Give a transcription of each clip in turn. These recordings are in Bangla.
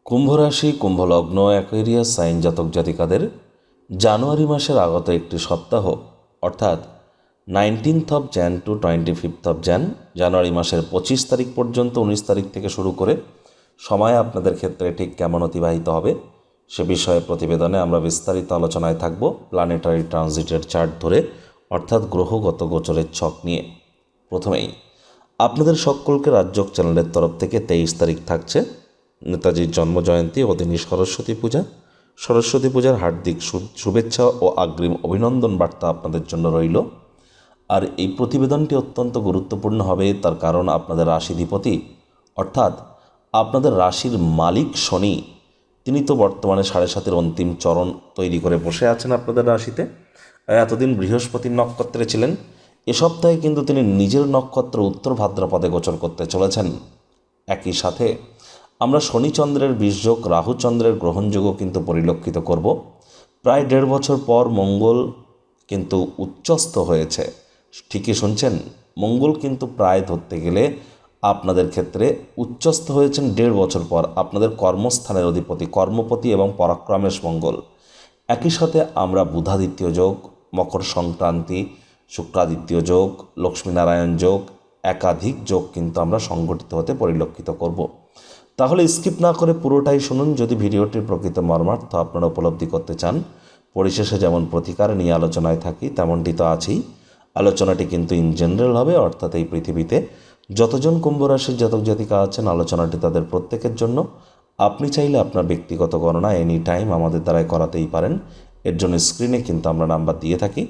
কুম্ভ রাশি, কুম্ভ লগ্ন, অ্যাকুয়ারিয়াস সাইন জাতক জাতিকাদের জানুয়ারি মাসের আগত একটি সপ্তাহ অর্থাৎ 19 টু 25 জানুয়ারি মাসের 25 তারিখ পর্যন্ত 19 তারিখ থেকে শুরু করে সময় আপনাদের ক্ষেত্রে ঠিক কেমন অতিবাহিত হবে সে বিষয়ে প্রতিবেদনে আমরা বিস্তারিত আলোচনায় থাকব প্ল্যানেটারি ট্রানজিটের চার্ট ধরে, অর্থাৎ গ্রহগত গোচরের ছক নিয়ে। প্রথমেই আপনাদের সকলকে রাজযোগ চ্যানেলের তরফ থেকে 23 তারিখ থাকছে নেতাজির জন্মজয়ন্তী ও তিনি সরস্বতী পূজার হার্দিক শুভেচ্ছা ও অগ্রিম অভিনন্দন বার্তা আপনাদের জন্য রইল। আর এই প্রতিবেদনটি অত্যন্ত গুরুত্বপূর্ণ হবে, তার কারণ আপনাদের রাশিধিপতি অর্থাৎ আপনাদের রাশির মালিক শনি, তিনি তো বর্তমানে 7.5-এর অন্তিম চরণ তৈরি করে বসে আছেন আপনাদের রাশিতে। এতদিন বৃহস্পতির নক্ষত্রে ছিলেন, এ সপ্তাহে কিন্তু তিনি নিজের নক্ষত্র উত্তর ভাদ্রপদে গোচর করতে চলেছেন। একই সাথে আমরা শনিচন্দ্রের বিষযোগ, রাহুচন্দ্রের গ্রহণযোগও কিন্তু পরিলক্ষিত করব। প্রায় 1.5 বছর পর মঙ্গল কিন্তু উচ্চস্থ হয়েছে। ঠিকই শুনছেন, মঙ্গল কিন্তু প্রায় ধরতে গেলে আপনাদের ক্ষেত্রে উচ্চস্থ হয়েছেন 1.5 বছর পর। আপনাদের কর্মস্থানের অধিপতি, কর্মপতি এবং পরাক্রমেশ মঙ্গল। একই সাথে আমরা বুধাদিত্য যোগ, মকর সংক্রান্তি, শুক্রাদিত্য যোগ, লক্ষ্মীনারায়ণ যোগ, একাধিক যোগ কিন্তু আমরা সংগঠিত হতে পরিলক্ষিত করব। তাহলে স্কিপ না করে পুরোটাই শুনুন যদি ভিডিওটির প্রকৃত মর্মার্থ আপনারা উপলব্ধি করতে চান। পরিশেষে যেমন প্রতিকার নিয়ে আলোচনায় থাকি তেমনটি তো আছেই। আলোচনাটি কিন্তু ইন জেনারেল হবে, অর্থাৎ এই পৃথিবীতে যতজন কুম্ভ রাশির জাতক জাতিকা আছেন আলোচনাটি তাদের প্রত্যেকের জন্য। আপনি চাইলে আপনার ব্যক্তিগত গণনা এনি টাইম আমাদের দ্বারাই করাতেই পারেন। এর জন্য স্ক্রিনে কিন্তু আমরা নাম্বার দিয়ে থাকি।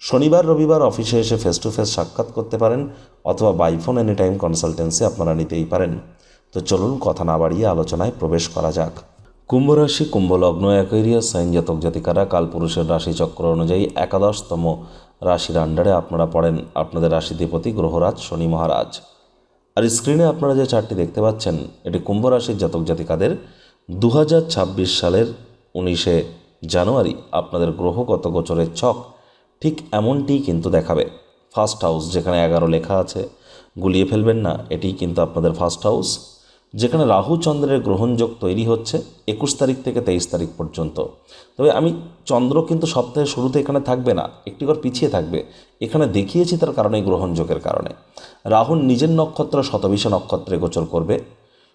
শনিবার রবিবার অফিসে এসে ফেস টু ফেস সাক্ষাৎ করতে পারেন, অথবা বাইফোন এনি টাইম কনসালটেন্সি আপনারা নিতেই পারেন। তো চলুন কথা না বাড়িয়ে আলোচনায় প্রবেশ করা যাক। কুম্ভ রাশি, কুম্ভ লগ্ন, অ্যাকুয়ারিয়াস সাইন জাতক জাতিকারা কালপুরুষের রাশিচক্র অনুযায়ী 11তম রাশির আন্ডারে আপনারা পড়েন। আপনাদের রাশিধিপতি গ্রহরাজ শনি মহারাজ। আর স্ক্রিনে আপনারা যে চার্টটি দেখতে পাচ্ছেন এটি কুম্ভ রাশির জাতক জাতিকাদের 2026 সালের 19 জানুয়ারি আপনাদের গ্রহগত গোচরের ছক ঠিক এমনটিই কিন্তু দেখাবে। ফার্স্ট হাউস যেখানে 11 লেখা আছে, গুলিয়ে ফেলবেন না, এটি কিন্তু আপনাদের ফার্স্ট হাউস, যেখানে রাহু চন্দ্রের গ্রহণযোগ তৈরি হচ্ছে 21 তারিখ থেকে 23 তারিখ পর্যন্ত। তবে আমি চন্দ্র কিন্তু সপ্তাহের শুরুতে এখানে থাকবে না, একটি ঘর পিছিয়ে থাকবে। এখানে দেখিয়েছি তার কারণে গ্রহণযোগের কারণে। রাহুর নিজের নক্ষত্র শতবিশা নক্ষত্রে গোচর করবে।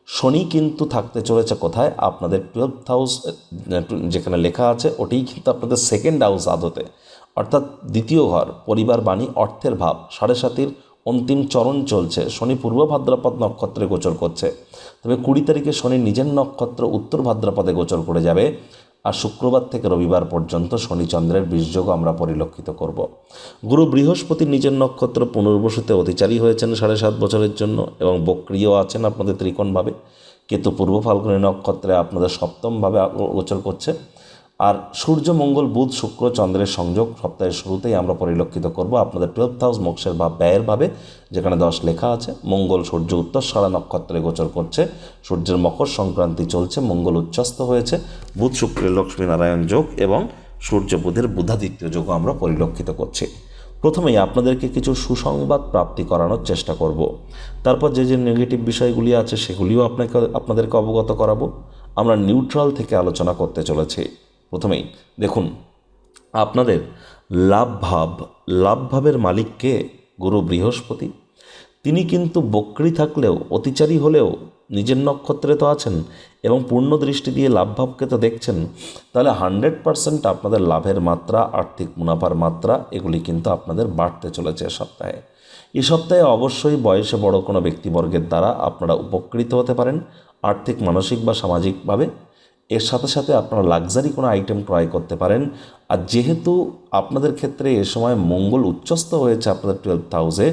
শনি কিন্তু থাকতে চলেছে কোথায়? আপনাদের 12th হাউস যেখানে লেখা আছে ওটিই কিন্তু আপনাদের সেকেন্ড হাউস আদতে, অর্থাৎ দ্বিতীয় ঘর, পরিবার, বাণী, অর্থের ভাব। 7.5-এর অন্তিম চরণ চলছে। শনি পূর্ব ভাদ্রপদ নক্ষত্রে গোচর করছে, তবে 20 তারিখে শনি নিজের নক্ষত্র উত্তর ভাদ্রপদে গোচর করে যাবে। আর শুক্রবার থেকে রবিবার পর্যন্ত শনিচন্দ্রের বিষযোগ আমরা পরিলক্ষিত করব। গুরু বৃহস্পতি নিজের নক্ষত্র পুনর্বসুতে অতিচারী হয়েছেন 7.5 বছরের জন্য এবং বক্রিয় আছেন আপনাদের ত্রিকোণভাবে। কেতু পূর্ব ফাল্গুনী নক্ষত্রে আপনাদের সপ্তমভাবে গোচর করছে। আর সূর্য, মঙ্গল, বুধ, শুক্র, চন্দ্রের সংযোগ সপ্তাহের শুরুতেই আমরা পরিলক্ষিত করব আপনাদের 12th হাউস মোক্ষের ভাব, ব্যয়ের ভাবে, যেখানে 10 লেখা আছে। মঙ্গল সূর্য উত্তরসারা নক্ষত্রে গোচর করছে, সূর্যের মকর সংক্রান্তি চলছে, মঙ্গল উচ্চস্থ হয়েছে, বুধ শুক্রের লক্ষ্মীনারায়ণ যোগ এবং সূর্য বুধের বুধাদিত্য যোগও আমরা পরিলক্ষিত করছি। প্রথমেই আপনাদেরকে কিছু সুসংবাদ প্রাপ্তি করানোর চেষ্টা করব। তারপর যে যে নেগেটিভ বিষয়গুলি আছে সেগুলিও আপনাদেরকে অবগত করাবো। আমরা নিউট্রাল থেকে আলোচনা করতে চলেছি। প্রথমেই দেখুন, আপনাদের লাভভাবের মালিক কে? গুরু বৃহস্পতি। তিনি কিন্তু বক্রী থাকলেও, অতিচারী হলেও নিজের নক্ষত্রে তো আছেন এবং পূর্ণ দৃষ্টি দিয়ে লাভভাবকে তো দেখছেন। তাহলে 100% আপনাদের লাভের মাত্রা, আর্থিক মুনাফার মাত্রা এগুলি কিন্তু আপনাদের বাড়তে চলেছে সপ্তাহে। এই সপ্তাহে অবশ্যই বয়সে বড় কোনো ব্যক্তিবর্গের দ্বারা আপনারা উপকৃত হতে পারেন, আর্থিক, মানসিক বা সামাজিকভাবে। এর সাথে সাথে আপনারা লাক্সারি কোনো আইটেম ক্রয় করতে পারেন। আর যেহেতু আপনাদের ক্ষেত্রে এ সময় মঙ্গল উচ্চস্থ হয়েছে আপনাদের 12th হাউসে,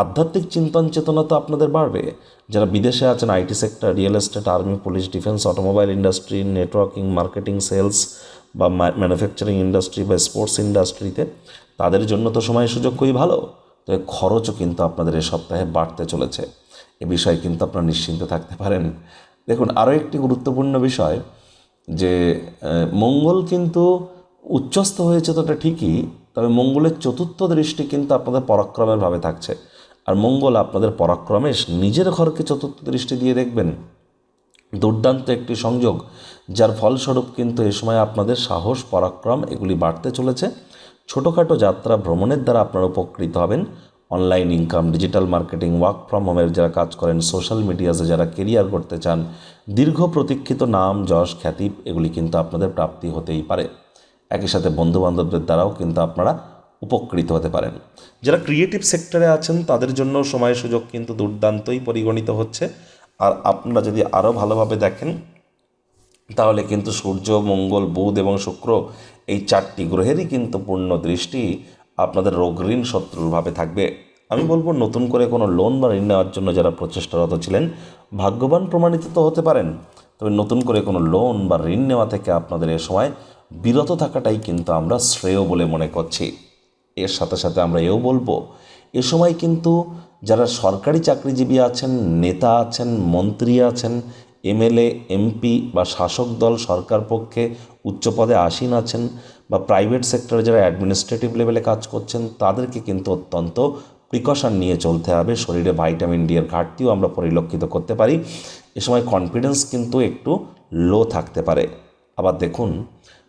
আধ্যাত্মিক চিন্তন চেতনা তো আপনাদের বাড়বে। যারা বিদেশে আছেন, IT sector, real estate, army, police, defence, automobile industry, networking, marketing, sales বা ম্যানুফ্যাকচারিং ইন্ডাস্ট্রি বা স্পোর্টস ইন্ডাস্ট্রিতে, তাদের জন্য তো সময় সুযোগ খুবই ভালো। তবে খরচও কিন্তু আপনাদের এ সপ্তাহে বাড়তে চলেছে, এ বিষয়ে কিন্তু আপনারা নিশ্চিন্ত থাকতে পারেন। দেখুন, আরও একটি গুরুত্বপূর্ণ বিষয় যে মঙ্গল কিন্তু উচ্চস্থ হয়েছে তো এটা ঠিকই, তবে মঙ্গলের চতুর্থ দৃষ্টি কিন্তু আপনাদের পরাক্রমের ভাবে থাকছে। আর মঙ্গল আপনাদের পরাক্রমেশ নিজের ঘরকে চতুর্থ দৃষ্টি দিয়ে দেখবেন। দুর্দান্ত একটি সংযোগ, যার ফলস্বরূপ কিন্তু এ সময় আপনাদের সাহস পরাক্রম এগুলি বাড়তে চলেছে। ছোটোখাটো যাত্রা ভ্রমণের দ্বারা আপনারা উপকৃত হবেন। Online income, digital marketing, work from হোমের যারা কাজ করেন, সোশ্যাল মিডিয়াতে যারা কেরিয়ার করতে চান, দীর্ঘ প্রতীক্ষিত নাম যশ খ্যাতি এগুলি কিন্তু আপনাদের প্রাপ্তি হতেই পারে। একই সাথে বন্ধুবান্ধবদের দ্বারাও কিন্তু আপনারা উপকৃত হতে পারেন। যারা ক্রিয়েটিভ সেক্টরে আছেন তাদের জন্য সময় সুযোগ কিন্তু দুর্দান্তই পরিগণিত হচ্ছে। আর আপনারা যদি আরও ভালোভাবে দেখেন তাহলে কিন্তু সূর্য, মঙ্গল, বুধ এবং শুক্র এই 4টি গ্রহেরই কিন্তু পূর্ণ দৃষ্টি আপনাদের রোগ ঋণ শত্রুরভাবে থাকবে। আমি বলবো নতুন করে কোনো লোন বা ঋণ নেওয়ার জন্য যারা প্রচেষ্টারত ছিলেন ভাগ্যবান প্রমাণিত তো হতে পারেন, তবে নতুন করে কোনো লোন বা ঋণ নেওয়া থেকে আপনাদের এ সময় বিরত থাকাটাই কিন্তু আমরা শ্রেয় বলে মনে করছি। এর সাথে সাথে আমরা এও বলবো এ সময় কিন্তু যারা সরকারি চাকরিজীবী আছেন, নেতা আছেন, মন্ত্রী আছেন, এমএলএ, এমপি বা শাসক দল সরকার পক্ষে উচ্চ পদে আসীন আছেন, বা প্রাইভেট সেক্টরে যারা অ্যাডমিনিস্ট্রেটিভ লেভেলে কাজ করছেন, তাদেরকে কিন্তু অত্যন্ত প্রিকশন নিয়ে চলতে হবে। শরীরে ভাইটামিন ডি এর ঘাটতিও আমরা পরিলক্ষিত করতে পারি। এ সময় কনফিডেন্স কিন্তু একটু লো থাকতে পারে। আবার দেখুন,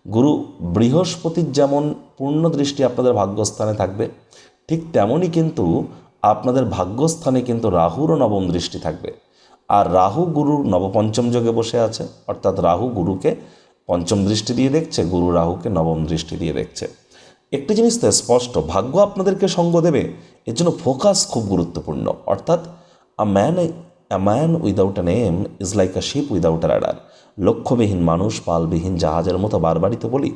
গুরু বৃহস্পতির যেমন পূর্ণ দৃষ্টি আপনাদের ভাগ্যস্থানে থাকবে, ঠিক তেমনই কিন্তু আপনাদের ভাগ্যস্থানে কিন্তু রাহুরও নবম দৃষ্টি থাকবে। আর রাহু গুরুর নবপঞ্চম যোগে বসে আছে, অর্থাৎ রাহু গুরুকে পঞ্চম দৃষ্টি দিয়ে দেখছে, গুরু রাহুকে নবম দৃষ্টি দিয়ে দেখছে। একটি জিনিস তো স্পষ্ট, ভাগ্য আপনাদেরকে সঙ্গ দেবে, এর জন্য ফোকাস খুব গুরুত্বপূর্ণ। অর্থাৎ a man without an aim is like a ship without a rudder. লক্ষ্যবিহীন মানুষ পালবিহীন জাহাজের মতো বারবারই তো বলি।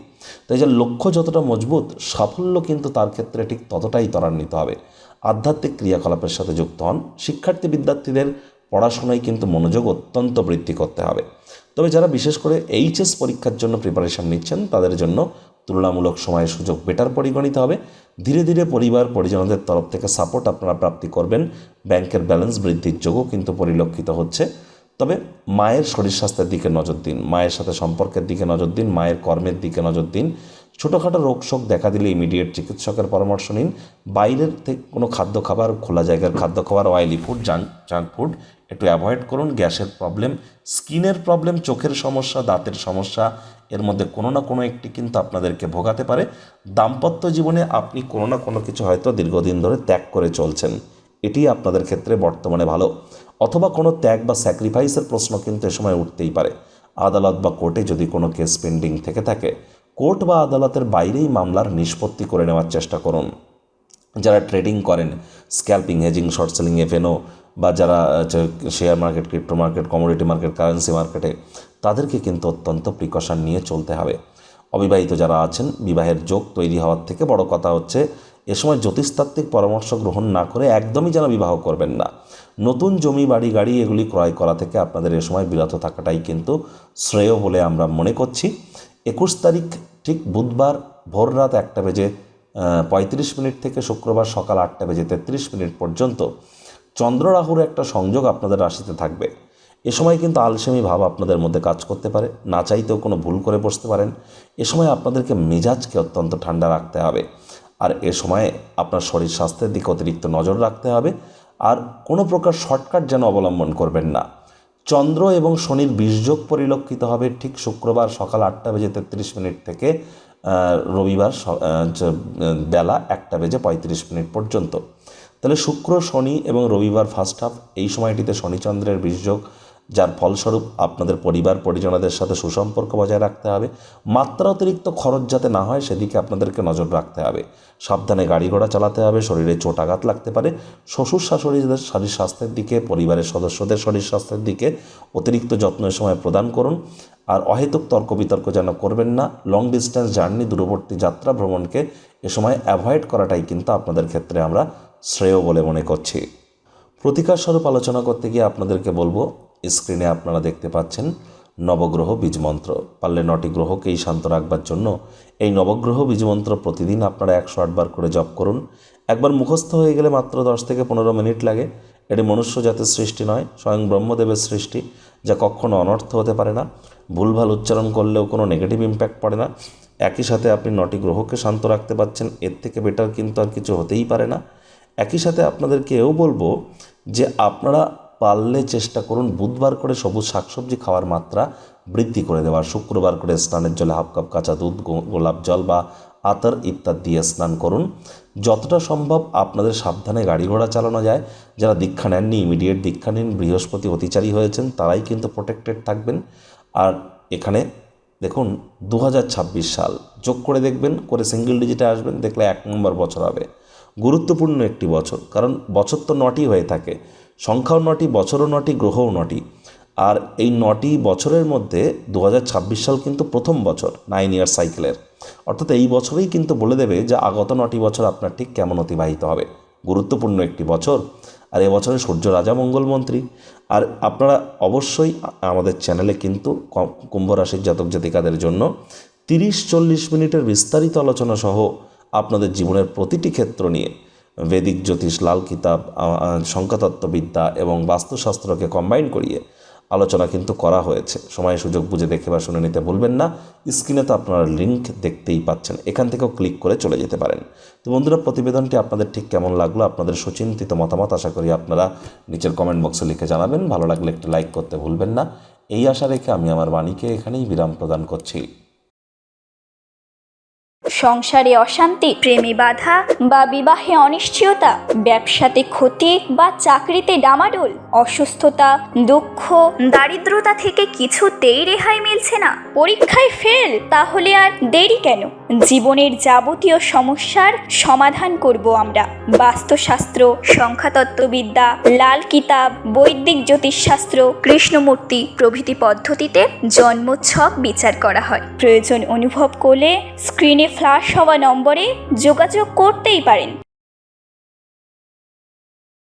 তাই যে লক্ষ্য যতটা মজবুত, সাফল্য কিন্তু তার ক্ষেত্রে ঠিক ততটাই ত্বরান্বিত হবে। আধ্যাত্মিক ক্রিয়াকলাপের সাথে যুক্ত হন। শিক্ষার্থী বিদ্যার্থীদের পড়াশোনায় কিন্তু মনোযোগ অত্যন্ত বৃদ্ধি করতে হবে। তবে যারা বিশেষ করে এইচএস পরীক্ষার জন্য প্রিপারেশন নিচ্ছেন তাদের জন্য তুলনামূলক সময়ের সুযোগ বেটার পরিগণিত হবে। ধীরে ধীরে পরিবার পরিজনদের তরফ থেকে সাপোর্ট আপনারা প্রাপ্তি করবেন। ব্যাংকের ব্যালেন্স বৃদ্ধির যোগও কিন্তু পরিলক্ষিত হচ্ছে। তবে মায়ের শরীর স্বাস্থ্যের দিকে নজর দিন, মায়ের সাথে সম্পর্কের দিকে নজর দিন, মায়ের কর্মের দিকে নজর দিন। ছোটোখাটো রোগশোক দেখা দিলে ইমিডিয়েট চিকিৎসকের পরামর্শ নিন। বাইরের থেকে কোনো খাদ্য খাবার, খোলা জায়গার খাদ্য খাবার, অয়েলি ফুড, জাঙ্ক ফুড একটু অ্যাভয়েড করুন। গ্যাসের প্রবলেম, স্কিনের প্রবলেম, চোখের সমস্যা, দাঁতের সমস্যা, এর মধ্যে কোনো না কোনো একটি কিন্তু আপনাদেরকে ভোগাতে পারে। দাম্পত্য জীবনে আপনি কোনো না কোনো কিছু হয়তো দীর্ঘদিন ধরে ত্যাগ করে চলছেন, এটি আপনাদের ক্ষেত্রে বর্তমানে ভালো। অথবা কোনো ত্যাগ বা স্যাক্রিফাইসের প্রশ্ন কিন্তু এ সময় উঠতেই পারে। আদালত বা কোর্টে যদি কোনো কেস পেন্ডিং থেকে থাকে, কোর্ট বা আদালতের বাইরেই মামলার নিষ্পত্তি করে নেওয়ার চেষ্টা করুন। যারা ট্রেডিং করেন, scalping, hedging, short selling, F&O, বা যারা share market, crypto market, commodity market, currency মার্কেটে, তাদেরকে কিন্তু অত্যন্ত প্রিকশন নিয়ে চলতে হবে। অবিবাহিত যারা আছেন, বিবাহের যোগ তৈরি হওয়ার থেকে বড় কথা হচ্ছে এ সময় জ্যোতিষতাত্ত্বিক পরামর্শ গ্রহণ না করে একদমই যেন বিবাহ করবেন না। নতুন জমি, বাড়ি, গাড়ি এগুলি ক্রয় করা থেকে আপনাদের এ সময় বিরত থাকাটাই কিন্তু শ্রেয় বলে আমরা মনে করছি। 21 তারিখ ঠিক বুধবার ভোর রাত 1:35 থেকে শুক্রবার সকাল 8:33 পর্যন্ত চন্দ্র রাহুর একটা সংযোগ আপনাদের রাশিতে থাকবে। এ সময় কিন্তু আলসেমি ভাব আপনাদের মধ্যে কাজ করতে পারে, না চাইতেও কোনো ভুল করে বসতে পারেন। এ সময় আপনাদেরকে মেজাজকে অত্যন্ত ঠান্ডা রাখতে হবে। আর এ সময়ে আপনার শরীর স্বাস্থ্যের দিকে অতিরিক্ত নজর রাখতে হবে। আর কোনো প্রকার শর্টকাট যেন অবলম্বন করবেন না। চন্দ্র এবং শনির বীজযোগ পরিলক্ষিত হবে ঠিক শুক্রবার সকাল 8:33 থেকে রবিবার বেলা 1:35 পর্যন্ত। তাহলে শুক্র, শনি এবং রবিবার ফার্স্ট হাফ, এই সময়টিতে শনিচন্দ্রের বীজযোগ, যার ফলস্বরূপ আপনাদের পরিবার পরিজনদের সাথে সুসম্পর্ক বজায় রাখতে হবে। মাত্রা অতিরিক্ত খরচ যাতে না হয় সেদিকে আপনাদেরকে নজর রাখতে হবে। সাবধানে গাড়ি ঘোড়া চালাতে হবে, শরীরে চোট আঘাত লাগতে পারে। শ্বশুর শাশুড়িদের শরীর স্বাস্থ্যের দিকে, পরিবারের সদস্যদের শরীর স্বাস্থ্যের দিকে অতিরিক্ত যত্ন এ সময় প্রদান করুন। আর অহেতুক তর্ক বিতর্ক যেন করবেন না। লং ডিস্টেন্স জার্নি, দূরবর্তী যাত্রা ভ্রমণকে এ সময় অ্যাভয়েড করাটাই কিন্তু আপনাদের ক্ষেত্রে আমরা শ্রেয় বলে মনে করছি। প্রতিকার স্বরূপ আলোচনা করতে গিয়ে আপনাদেরকে বলবো, স্ক্রিনে আপনারা দেখতে পাচ্ছেন নবগ্রহ বীজমন্ত্র। পারলে 9টি গ্রহকেই শান্ত রাখবার জন্য এই নবগ্রহ বীজমন্ত্র প্রতিদিন আপনারা 108 বার করে জপ করুন। একবার মুখস্থ হয়ে গেলে মাত্র 10 থেকে 15 মিনিট লাগে। এটি মনুষ্য জাতির সৃষ্টি নয়, স্বয়ং ব্রহ্মদেবের সৃষ্টি, যা কখনো অনর্থ হতে পারে না। ভুলভাল উচ্চারণ করলেও কোনো নেগেটিভ ইম্প্যাক্ট পড়ে না। একই সাথে আপনি 9টি গ্রহকে শান্ত রাখতে পারছেন, এর থেকে বেটার কিন্তু আর কিছু হতেই পারে না। একই সাথে আপনাদেরকে এও বলবো যে আপনারা পারলে চেষ্টা করুন বুধবার করে সবুজ শাকসবজি খাওয়ার মাত্রা বৃদ্ধি করে দেওয়ার, শুক্রবার করে স্নানের জলে হাফ কাপ কাঁচা দুধ, গোলাপ জল বা আতর ইত্যাদি দিয়ে স্নান করুন। যতটা সম্ভব আপনাদের সাবধানে গাড়ি ঘোড়া চালানো যায়। যারা দীক্ষা নেননি ইমিডিয়েট দীক্ষা নিন, বৃহস্পতি অতিচারী হয়েছেন তারাই কিন্তু প্রোটেক্টেড থাকবেন। আর এখানে দেখুন 2026 সাল যোগ করে দেখবেন, করে সিঙ্গেল ডিজিটে আসবেন, দেখলে 1 নম্বর বছর হবে। গুরুত্বপূর্ণ একটি বছর, কারণ বছর তো 9টি হয়ে থাকে, সংখ্যাও 9টি, বছরও 9টি, গ্রহও 9টি। আর এই 9টি বছরের মধ্যে 2026 সাল কিন্তু প্রথম বছর 9 ইয়ার সাইকেলের, অর্থাৎ এই বছরেই কিন্তু বলে দেবে যে আগত 9টি বছর আপনার ঠিক কেমন অতিবাহিত হবে। গুরুত্বপূর্ণ একটি বছর। আর এবছরে সূর্য রাজা মঙ্গল মন্ত্রী। আর আপনারা অবশ্যই আমাদের চ্যানেলে কিন্তু কুম্ভ রাশির জাতক জাতিকাদের জন্য 30-40 মিনিটের বিস্তারিত আলোচনা সহ আপনাদের জীবনের প্রতিটি ক্ষেত্র নিয়ে বৈদিক জ্যোতিষ, লাল কিতাব, সংখ্যাতত্ত্ববিদ্যা এবং বাস্তুশাস্ত্রকে কম্বাইন করিয়ে আলোচনা কিন্তু করা হয়েছে। সময় সুযোগ বুঝে দেখে বা শুনে নিতে ভুলবেন না। স্ক্রিনে তো আপনারা লিঙ্ক দেখতেই পাচ্ছেন, এখান থেকেও ক্লিক করে চলে যেতে পারেন। তো বন্ধুরা, প্রতিবেদনটি আপনাদের ঠিক কেমন লাগলো, আপনাদের সুচিন্তিত মতামত আশা করি আপনারা নিচের কমেন্ট বক্সে লিখে জানাবেন। ভালো লাগলে একটি লাইক করতে ভুলবেন না। এই আশা রেখে আমি আমার বাণীকে এখানেই বিরাম প্রদান করছি। সংসারে অশান্তি, প্রেমে বাধা বা বিবাহে অনিশ্চয়তা, ব্যবসাতে ক্ষতি বা চাকরিতে ডামাডোল, অসুস্থতা, দুঃখ, দারিদ্রতা থেকে কিছুতেই রেহাই মিলছে না, পরীক্ষায় ফেল, তাহলে আর দেরি কেন? জীবনের যাবতীয় সমস্যার সমাধান করব আমরা। বাস্তুশাস্ত্র, সংখ্যাতত্ত্ববিদ্যা, লাল কিতাব, বৈদিক জ্যোতিষশাস্ত্র, কৃষ্ণমূর্তি প্রভৃতি পদ্ধতিতে জন্মছক বিচার করা হয়। প্রয়োজন অনুভব করলে স্ক্রিনে ফ্ল্যাশ হওয়া নম্বরে যোগাযোগ করতেই পারেন।